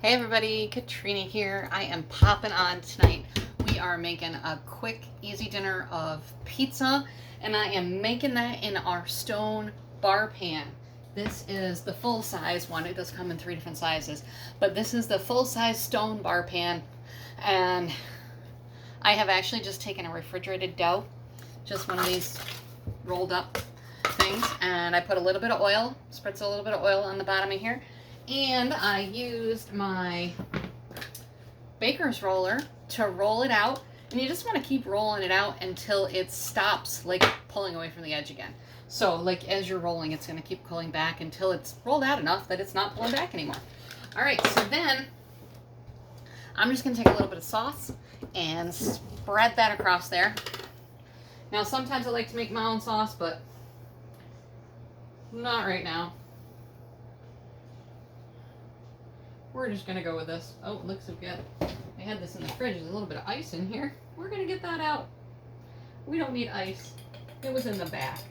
Hey everybody, Katrina here. I am popping on tonight. We are making a quick, easy dinner of pizza, and I am making that in our stone bar pan. This is the full size one. It does come in 3 different sizes, but this is the full size stone bar pan, and I have actually just taken a refrigerated dough, just one of these rolled up things, and I put a little bit of oil, spritz a little bit of oil on the bottom of here. And I used my baker's roller to roll it out. And you just want to keep rolling it out until it stops like pulling away from the edge again. So like as you're rolling, it's going to keep pulling back until it's rolled out enough that it's not pulling back anymore. All right, so then I'm just going to take a little bit of sauce and spread that across there. Now sometimes I like to make my own sauce, but not right now. We're just going to go with this. Oh, it looks so good. I had this in the fridge. There's a little bit of ice in here. We're going to get that out. We don't need ice. It was in the back.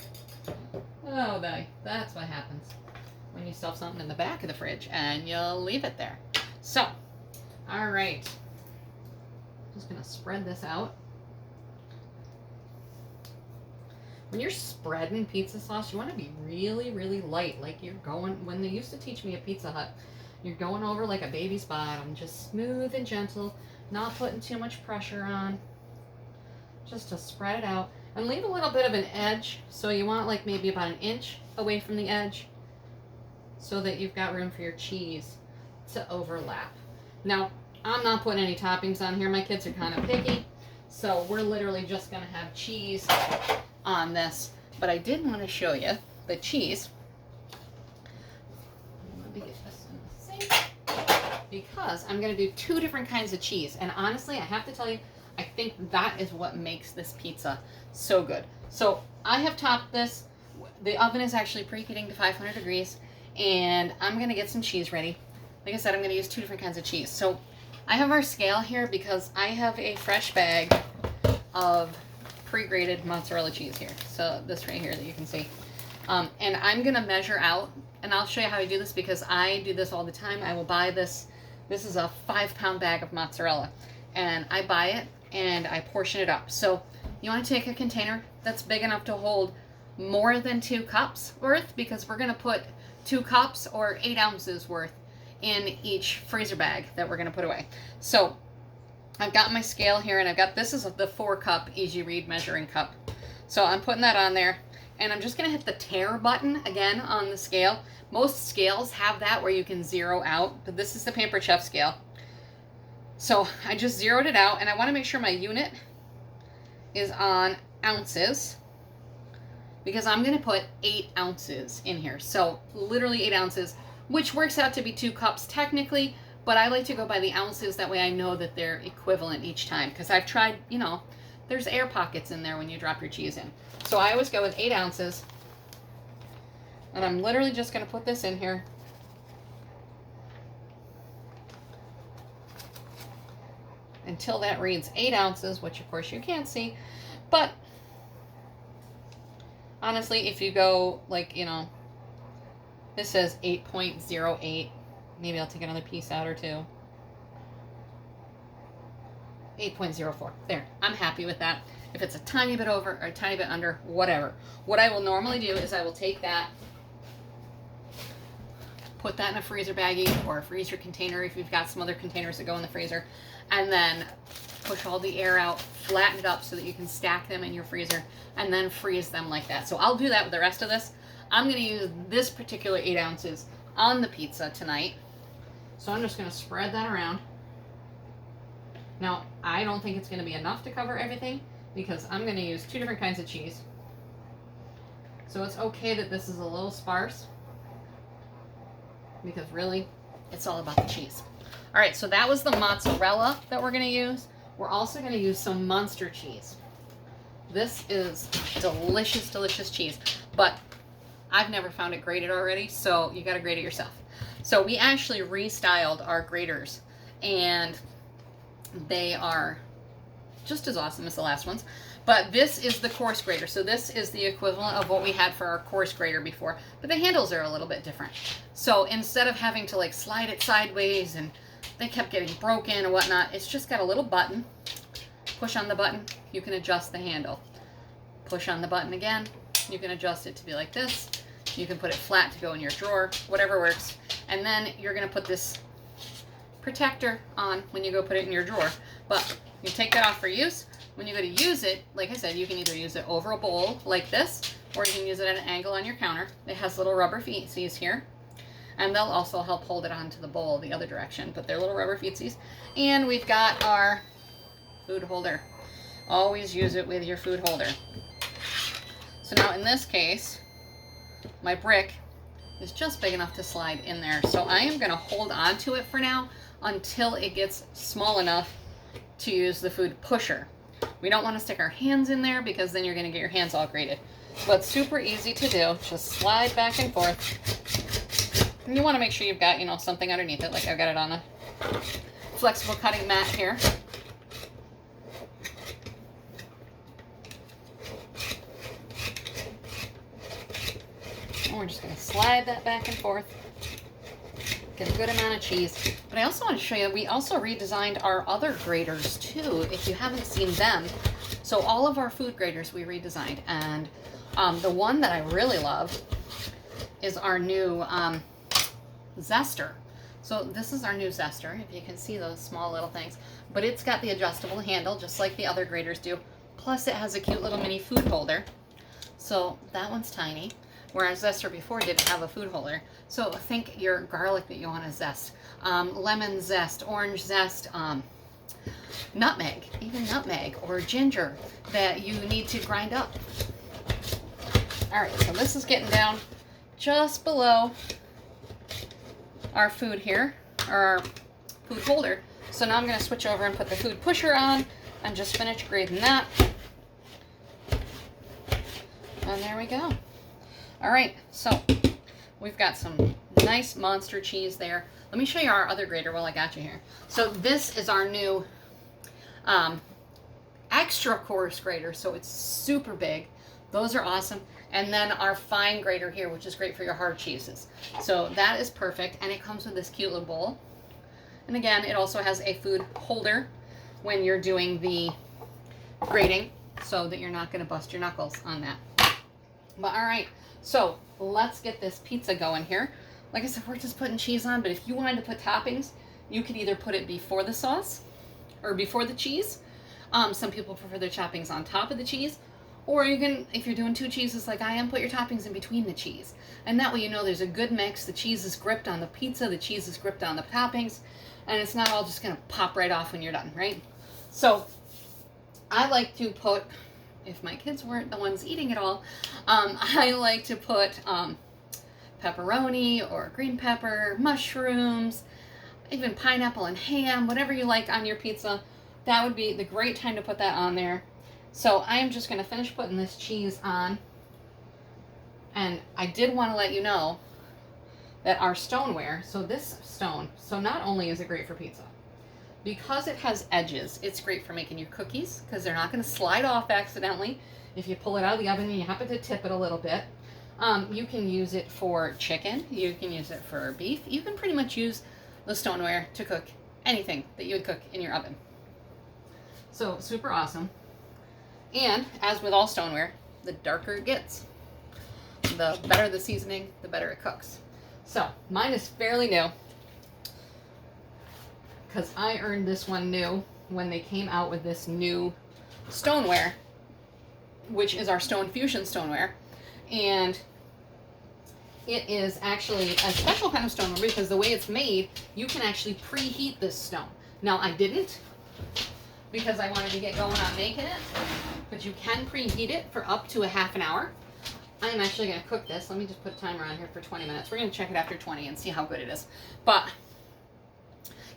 Oh, that's what happens when you stuff something in the back of the fridge and you'll leave it there. So, all right. Just going to spread this out. When you're spreading pizza sauce, you want to be really, really light. Like you're going, when they used to teach me at Pizza Hut, you're going over like a baby's bottom, just smooth and gentle, not putting too much pressure on, just to spread it out. And leave a little bit of an edge, so you want like maybe about 1 inch away from the edge, so that you've got room for your cheese to overlap. Now, I'm not putting any toppings on here. My kids are kind of picky, so we're literally just going to have cheese on this. But I did want to show you the cheese. Let me get this in the sink, because I'm going to do 2 different kinds of cheese. And honestly, I have to tell you, I think that is what makes this pizza so good. So I have topped this. The oven is actually preheating to 500 degrees, and I'm going to get some cheese ready. Like I said, I'm going to use 2 different kinds of cheese. So I have our scale here because I have a fresh bag of pre-grated mozzarella cheese here. So this right here that you can see. And I'm going to measure out, and I'll show you how I do this because I do this all the time. I will buy this. This is a 5-pound bag of mozzarella, and I buy it and I portion it up. So you want to take a container that's big enough to hold more than 2 cups worth, because we're going to put 2 cups or 8 ounces worth in each freezer bag that we're going to put away. So I've got my scale here, and I've got, this is the 4-cup Easy Read measuring cup. So I'm putting that on there, and I'm just going to hit the tare button again on the scale. Most scales have that where you can zero out, but this is the Pampered Chef scale. So I just zeroed it out, and I want to make sure my unit is on ounces, because I'm going to put 8 ounces in here. So literally 8 ounces, which works out to be 2 cups technically, but I like to go by the ounces. That way I know that they're equivalent each time, because I've tried, you know, there's air pockets in there when you drop your cheese in. So I always go with 8 ounces, and I'm literally just going to put this in here. Until that reads 8 ounces, which of course you can't see. But honestly, if you go like, you know, this says 8.08. Maybe I'll take another piece out or 2. 8.04. There. I'm happy with that. If it's a tiny bit over or a tiny bit under, whatever. What I will normally do is I will take that, put that in a freezer baggie or a freezer container if you've got some other containers that go in the freezer, and then push all the air out, flatten it up so that you can stack them in your freezer, and then freeze them like that. So I'll do that with the rest of this. I'm going to use this particular 8 ounces on the pizza tonight. So I'm just going to spread that around. Now, I don't think it's going to be enough to cover everything, because I'm going to use 2 different kinds of cheese. So it's okay that this is a little sparse, because really, it's all about the cheese. All right, so that was the mozzarella that we're going to use. We're also going to use some Munster cheese. This is delicious, delicious cheese, but I've never found it grated already, so you got to grate it yourself. So we actually restyled our graters, and they are just as awesome as the last ones. But this is the coarse grater. So this is the equivalent of what we had for our coarse grater before. But the handles are a little bit different. So instead of having to like slide it sideways and they kept getting broken and whatnot. It's just got a little button. Push on the button, you can adjust the handle. Push on the button again, you can adjust it to be like this. You can put it flat to go in your drawer, whatever works. And then you're gonna put this protector on when you go put it in your drawer. But you take that off for use. When you go to use it, like I said, you can either use it over a bowl like this, or you can use it at an angle on your counter. It has little rubber feetsies here. And they'll also help hold it onto the bowl the other direction, but they're little rubber feetsies. And we've got our food holder. Always use it with your food holder. So now in this case, my brick is just big enough to slide in there. So I am going to hold on to it for now until it gets small enough to use the food pusher. We don't want to stick our hands in there because then you're going to get your hands all grated. But super easy to do. Just slide back and forth. And you want to make sure you've got, you know, something underneath it. Like I've got it on a flexible cutting mat here. And we're just going to slide that back and forth. Get a good amount of cheese. But I also want to show you, we also redesigned our other graters too, if you haven't seen them. So all of our food graters we redesigned. And the one that I really love is our new zester. So this is our new zester, if you can see those small little things. But it's got the adjustable handle, just like the other graters do. Plus it has a cute little mini food holder. So that one's tiny. Whereas zester before didn't have a food holder. So think your garlic that you want to zest, lemon zest, orange zest, nutmeg, even nutmeg or ginger that you need to grind up. All right, so this is getting down just below our food here, or our food holder. So now I'm going to switch over and put the food pusher on and just finish grating that. And there we go. All right, so we've got some nice monster cheese there. Let me show you our other grater while I got you here. So this is our new extra coarse grater, so it's super big. Those are awesome. And then our fine grater here, which is great for your hard cheeses. So that is perfect, and it comes with this cute little bowl. And again, it also has a food holder when you're doing the grating, so that you're not going to bust your knuckles on that. But all right. So let's get this pizza going here. Like I said, we're just putting cheese on, but if you wanted to put toppings, you could either put it before the sauce or before the cheese. Some people prefer their toppings on top of the cheese, or you can, if you're doing two cheeses like I am, put your toppings in between the cheese. And that way you know there's a good mix. The cheese is gripped on the pizza, the cheese is gripped on the toppings, and it's not all just going to pop right off when you're done, right? So I like to put, if my kids weren't the ones eating it all, I like to put pepperoni or green pepper, mushrooms, even pineapple and ham, whatever you like on your pizza. That would be the great time to put that on there. So I am just going to finish putting this cheese on. And I did want to let you know that our stoneware, so this stone, so not only is it great for pizza, because it has edges, it's great for making your cookies because they're not going to slide off accidentally if you pull it out of the oven and you happen to tip it a little bit. You can use it for chicken. You can use it for beef. You can pretty much use the stoneware to cook anything that you would cook in your oven. So super awesome. And as with all stoneware, the darker it gets, the better the seasoning, the better it cooks. So mine is fairly new, because I earned this one new when they came out with this new stoneware, which is our Stone Fusion stoneware. And it is actually a special kind of stoneware because the way it's made, you can actually preheat this stone. Now, I didn't because I wanted to get going on making it, but you can preheat it for up to a half an hour. I am actually going to cook this. Let me just put a timer on here for 20 minutes. We're going to check it after 20 and see how good it is. But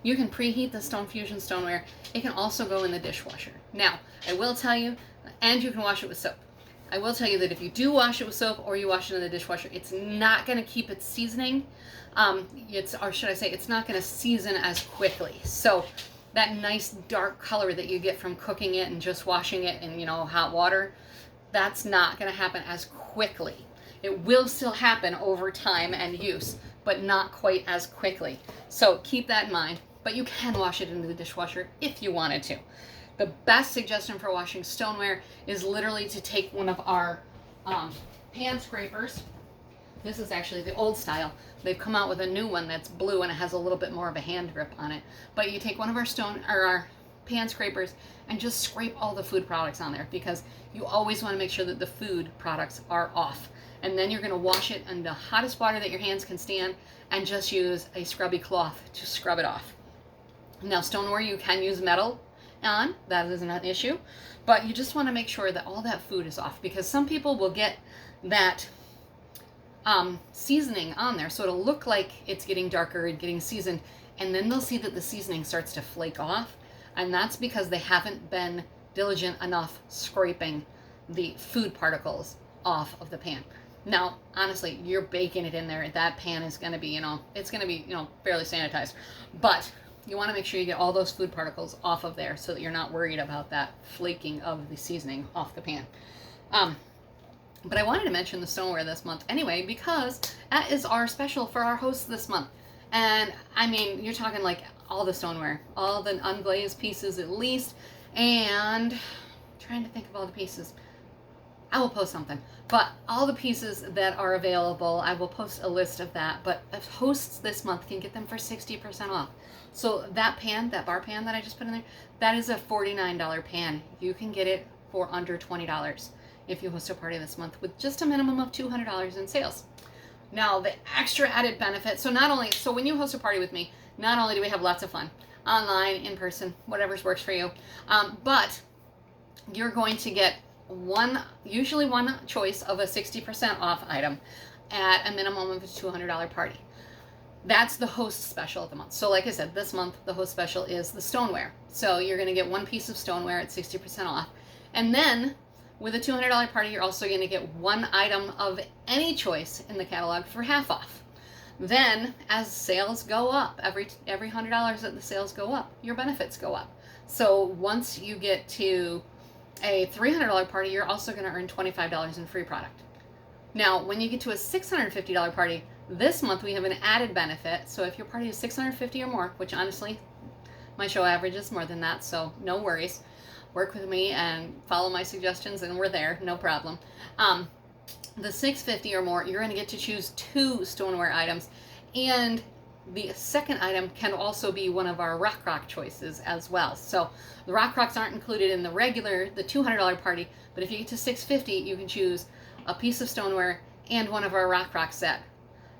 you can preheat the Stone Fusion stoneware. It can also go in the dishwasher. Now, I will tell you, and you can wash it with soap. I will tell you that if you do wash it with soap or you wash it in the dishwasher, it's not going to keep its seasoning. Or should I say, it's not going to season as quickly. So that nice dark color that you get from cooking it and just washing it in, hot water, that's not going to happen as quickly. It will still happen over time and use, but not quite as quickly. So keep that in mind. but you can wash it into the dishwasher if you wanted to. The best suggestion for washing stoneware is literally to take one of our pan scrapers. This is actually the old style. They've come out with a new one that's blue and it has a little bit more of a hand grip on it. But you take one of our pan scrapers and just scrape all the food products on there, because you always want to make sure that the food products are off. And then you're going to wash it in the hottest water that your hands can stand and just use a scrubby cloth to scrub it off. Now, stoneware you can use metal on, that isn't an issue, but you just want to make sure that all that food is off, because some people will get that seasoning on there, so it'll look like it's getting darker and getting seasoned, and then they'll see that the seasoning starts to flake off, and that's because they haven't been diligent enough scraping the food particles off of the pan. Now, honestly, you're baking it in there, that pan is going to be, it's going to be, fairly sanitized, but you want to make sure you get all those food particles off of there so that you're not worried about that flaking of the seasoning off the pan. But I wanted to mention the stoneware this month anyway, because that is our special for our hosts this month. And I mean, you're talking like all the stoneware, all the unglazed pieces at least, and I'm trying to think of all the pieces. I will post something, but all the pieces that are available, I will post a list of that. But hosts this month can get them for 60% off. So that pan, that bar pan that I just put in there, that is a $49 pan. You can get it for under $20 if you host a party this month with just a minimum of $200 in sales. Now, the extra added benefit, so when you host a party with me, not only do we have lots of fun, online, in person, whatever works for you, but you're going to get usually one choice of a 60% off item at a minimum of a $200 party. That's the host special of the month. So like I said, this month, the host special is the stoneware. So you're going to get one piece of stoneware at 60% off. And then with a $200 party, you're also going to get one item of any choice in the catalog for half off. Then as sales go up, every $100 that the sales go up, your benefits go up. So once you get to a $300 party, you're also going to earn $25 in free product. Now, when you get to a $650 party, this month we have an added benefit. So if your party is $650 or more, which honestly, my show average is more than that, so no worries. Work with me and follow my suggestions and we're there, no problem. The $650 or more, you're going to get to choose 2 stoneware items, and the second item can also be one of our Rock choices as well. So the Rock Rocks aren't included in the $200 party, but if you get to $650, you can choose a piece of stoneware and one of our Rock set,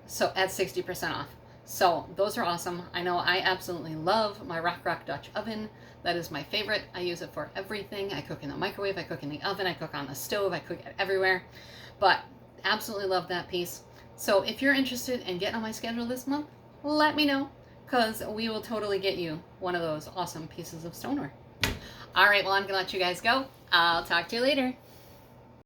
so at 60% off. So those are awesome. I know I absolutely love my Rock Dutch oven. That is my favorite. I use it for everything. I cook in the microwave, I cook in the oven, I cook on the stove, I cook it everywhere. But absolutely love that piece. So if you're interested in getting on my schedule this month, let me know, because we will totally get you one of those awesome pieces of stoneware. All right, well, I'm going to let you guys go. I'll talk to you later.